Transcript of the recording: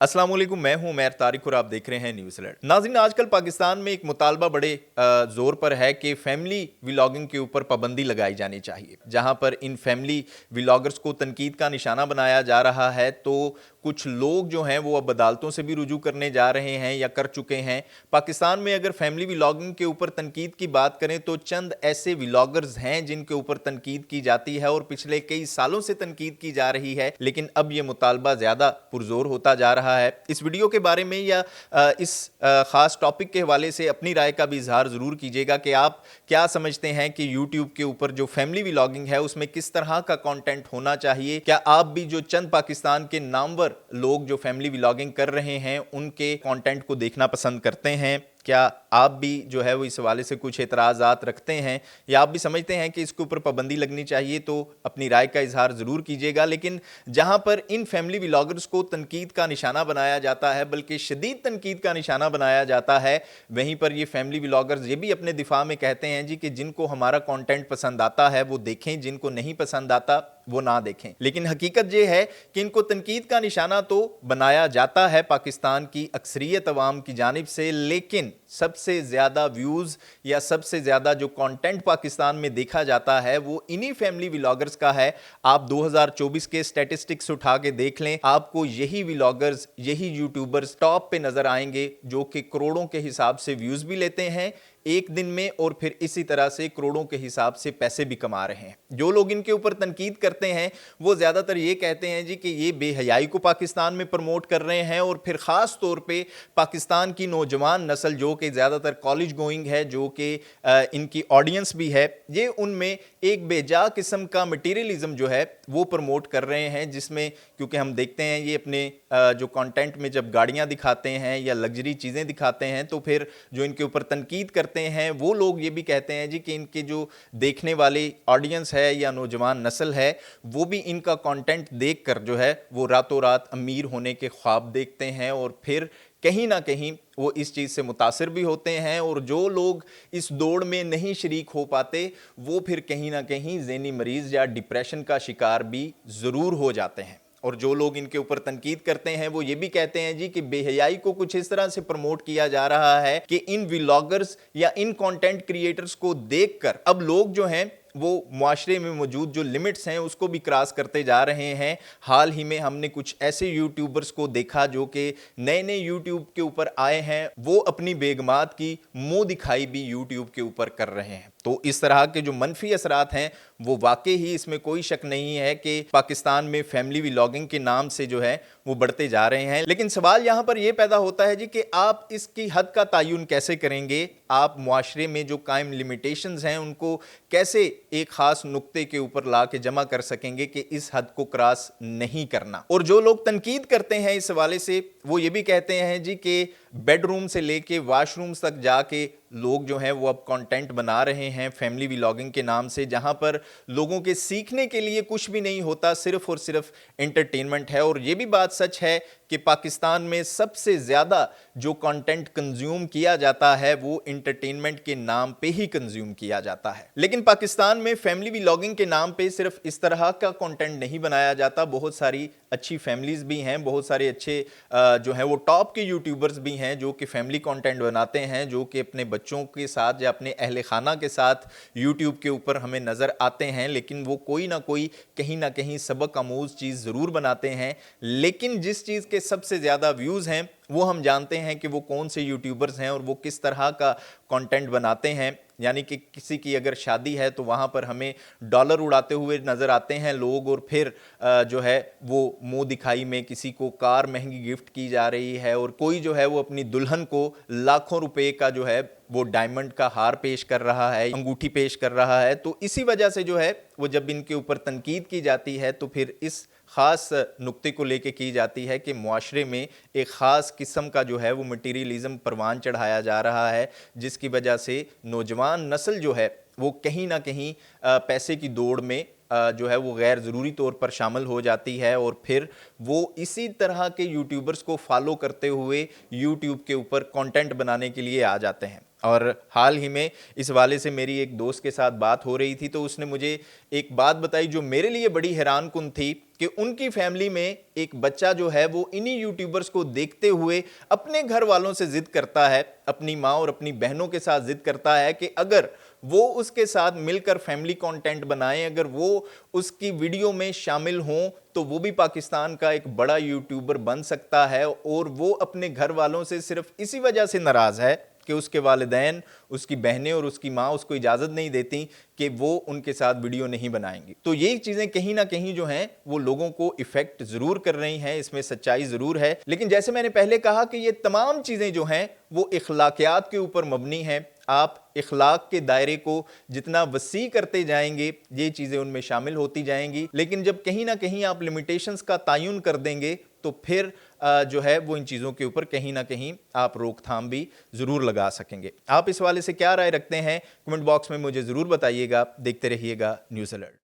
अस्सलाम वालेकुम, मैं हूं उमैर तारिक और आप देख रहे हैं न्यूज़ अलर्ट। नाज़रीन, आजकल पाकिस्तान में एक मुतालबा बड़े ज़ोर पर है कि फैमिली व्लॉगिंग के ऊपर पाबंदी लगाई जानी चाहिए। जहां पर इन फैमिली व्लॉगर्स को तनकीद का निशाना बनाया जा रहा है, तो कुछ लोग जो हैं वो अब अदालतों से भी रुजू करने जा रहे हैं या कर चुके हैं। पाकिस्तान में अगर फैमिली व्लॉगिंग के ऊपर तनकीद की बात करें तो चंद ऐसे व्लॉगर्स हैं जिनके ऊपर तनकीद की जाती है और पिछले कई सालों से तनकीद की जा रही है, लेकिन अब ये मुतालबा ज़्यादा पुरजोर होता जा रहा है। इस वीडियो के बारे में या इस खास टॉपिक के हवाले से अपनी राय का भी इजहार ज़रूर कीजिएगा कि आप क्या समझते हैं कि यूट्यूब के ऊपर जो फैमिली व्लॉगिंग है उसमें किस तरह का कंटेंट होना चाहिए। क्या आप भी जो चंद पाकिस्तान के नामवर लोग जो फैमिली व्लॉगिंग कर रहे हैं उनके कंटेंट को देखना पसंद करते हैं? क्या आप भी जो है वो इस हवाले से कुछ एतराज़ात रखते हैं या आप भी समझते हैं कि इसके ऊपर पाबंदी लगनी चाहिए? तो अपनी राय का इजहार ज़रूर कीजिएगा। लेकिन जहां पर इन फैमिली व्लॉगर्स को तनकीद का निशाना बनाया जाता है, बल्कि शदीद तनकीद का निशाना बनाया जाता है, वहीं पर ये फैमिली व्लॉगर्स ये भी अपने दिफा में कहते हैं जी कि जिनको हमारा कंटेंट पसंद आता है वो देखें, जिनको नहीं पसंद आता वो ना देखें। लेकिन हकीकत ये है कि इनको तनकीद का निशाना तो बनाया जाता है पाकिस्तान की अक्सरियत अवाम की जानिब से, लेकिन सबसे ज़्यादा व्यूज़ या सबसे ज़्यादा जो कंटेंट पाकिस्तान में देखा जाता है वो इन्हीं फैमिली व्लॉगर्स का है। आप 2024 के स्टैटिस्टिक्स उठा के देख लें, आपको यही व्लॉगर्स, यही यूट्यूबर्स टॉप पे नज़र आएंगे जो कि करोड़ों के हिसाब से व्यूज़ भी लेते हैं एक दिन में और फिर इसी तरह से करोड़ों के हिसाब से पैसे भी कमा रहे हैं। जो लोग इनके ऊपर तनकीद करते हैं वो ज़्यादातर ये कहते हैं जी कि ये बेहयाई को पाकिस्तान में प्रमोट कर रहे हैं और फिर ख़ास तौर पे पाकिस्तान की नौजवान नस्ल जो कि ज़्यादातर कॉलेज गोइंग है, जो कि इनकी ऑडियंस भी है, ये उनमें एक बेजा किस्म का मटीरियलिज्म जो है वो प्रमोट कर रहे हैं, जिसमें क्योंकि हम देखते हैं ये अपने जो कंटेंट में जब गाड़ियाँ दिखाते हैं या लग्जरी चीज़ें दिखाते हैं तो फिर जो इनके ऊपर तनकीद करते हैं वो लोग ये भी कहते हैं जी कि इनके जो देखने वाली ऑडियंस है या नौजवान नस्ल है वो भी इनका कंटेंट देखकर जो है वो रातों रात अमीर होने के ख्वाब देखते हैं और फिर कहीं ना कहीं वो इस चीज़ से मुतासिर भी होते हैं। और जो लोग इस दौड़ में नहीं शरीक हो पाते वो फिर कहीं ना कहीं ज़हनी मरीज़ या डिप्रेशन का शिकार भी ज़रूर हो जाते हैं। और जो लोग इनके ऊपर तनकीद करते हैं वो ये भी कहते हैं जी कि बेहयाई को कुछ इस तरह से प्रमोट किया जा रहा है कि इन व्लॉगर्स या इन कंटेंट क्रिएटर्स को देखकर अब लोग जो हैं वो मुआशरे में मौजूद जो लिमिट्स हैं उसको भी क्रॉस करते जा रहे हैं। हाल ही में हमने कुछ ऐसे यूट्यूबर्स को देखा जो कि नए नए यूट्यूब के ऊपर आए हैं, वो अपनी बेगमात की मुंह दिखाई भी यूट्यूब के ऊपर कर रहे हैं। तो इस तरह के जो मनफी असरात हैं वो वाकई ही, इसमें कोई शक नहीं है कि पाकिस्तान में फैमिली व्लॉगिंग के नाम से जो है वो बढ़ते जा रहे हैं। लेकिन सवाल यहाँ पर यह पैदा होता है जी कि आप इसकी हद का तयन कैसे करेंगे? आप मुआशरे में जो कायम लिमिटेशंस हैं उनको कैसे एक खास नुक्ते के ऊपर ला के जमा कर सकेंगे कि इस हद को क्रॉस नहीं करना? और जो लोग तनकीद करते हैं इस हवाले से वो ये भी कहते हैं जी कि बेडरूम से लेके वॉशरूम्स तक जाके लोग जो हैं वो अब कंटेंट बना रहे हैं फैमिली व्लॉगिंग के नाम से, जहां पर लोगों के सीखने के लिए कुछ भी नहीं होता, सिर्फ और सिर्फ एंटरटेनमेंट है। और ये भी बात सच है कि पाकिस्तान में सबसे ज़्यादा जो कंटेंट कंज्यूम किया जाता है वो एंटरटेनमेंट के नाम पे ही कंज्यूम किया जाता है। लेकिन पाकिस्तान में फैमिली व्लॉगिंग के नाम पे सिर्फ इस तरह का कंटेंट नहीं बनाया जाता, बहुत सारी अच्छी फैमिलीज भी हैं, बहुत सारे अच्छे जो हैं वो टॉप के यूट्यूबर्स भी हैं जो कि फैमिली कंटेंट बनाते हैं, जो कि अपने बच्चों के साथ या अपने अहले खाना के साथ यूट्यूब के ऊपर हमें नज़र आते हैं। लेकिन वो कोई ना कोई कहीं ना कहीं सबक आमूज चीज़ ज़रूर बनाते हैं। लेकिन जिस चीज़ के सबसे ज़्यादा व्यूज़ हैं वो हम जानते हैं कि वो कौन से यूट्यूबर्स हैं और वो किस तरह का कंटेंट बनाते हैं। यानी कि किसी की अगर शादी है तो वहाँ पर हमें डॉलर उड़ाते हुए नज़र आते हैं लोग, और फिर जो है वो मुंह दिखाई में किसी को कार महंगी गिफ्ट की जा रही है और कोई जो है वो अपनी दुल्हन को लाखों रुपए का जो है वो डायमंड का हार पेश कर रहा है, अंगूठी पेश कर रहा है। तो इसी वजह से जो है वो जब इनके ऊपर तनकीद की जाती है तो फिर इस ख़ास नुक्ते को लेके की जाती है कि मुआशरे में एक ख़ास किस्म का जो है वो मटीरियलिज़म परवान चढ़ाया जा रहा है, जिसकी वजह से नौजवान नस्ल जो है वो कहीं ना कहीं पैसे की दौड़ में जो है वो गैर ज़रूरी तौर पर शामिल हो जाती है और फिर वो इसी तरह के यूट्यूबर्स को फॉलो करते हुए यूट्यूब के ऊपर कंटेंट बनाने के लिए आ जाते हैं। اور حال ہی میں اس حوالے سے میری ایک دوست کے ساتھ بات ہو رہی تھی تو اس نے مجھے ایک بات بتائی جو میرے لیے بڑی حیران کن تھی کہ ان کی فیملی میں ایک بچہ جو ہے وہ انہی یوٹیوبرز کو دیکھتے ہوئے اپنے گھر والوں سے ضد کرتا ہے، اپنی ماں اور اپنی بہنوں کے ساتھ ضد کرتا ہے کہ اگر وہ اس کے ساتھ مل کر فیملی کانٹینٹ بنائیں، اگر وہ اس کی ویڈیو میں شامل ہوں تو وہ بھی پاکستان کا ایک بڑا یوٹیوبر بن سکتا ہے، اور وہ اپنے گھر والوں سے صرف اسی وجہ سے ناراض ہے کہ اس کے والدین، اس کی بہنیں اور اس کی ماں اس کو اجازت نہیں دیتی کہ وہ ان کے ساتھ ویڈیو نہیں بنائیں گی۔ تو یہ چیزیں کہیں نہ کہیں جو ہیں وہ لوگوں کو ایفیکٹ ضرور کر رہی ہیں، اس میں سچائی ضرور ہے، لیکن جیسے میں نے پہلے کہا کہ یہ تمام چیزیں جو ہیں وہ اخلاقیات کے اوپر مبنی ہیں۔ آپ اخلاق کے دائرے کو جتنا وسیع کرتے جائیں گے یہ چیزیں ان میں شامل ہوتی جائیں گی، لیکن جب کہیں نہ کہیں آپ لمیٹیشنز کا تعین کر دیں گے تو پھر جو ہے وہ ان چیزوں کے اوپر کہیں نہ کہیں آپ روک تھام بھی ضرور لگا سکیں گے۔ آپ اس حوالے سے کیا رائے رکھتے ہیں؟ کمنٹ باکس میں مجھے ضرور بتائیے گا۔ دیکھتے رہیے گا نیوز الرٹ۔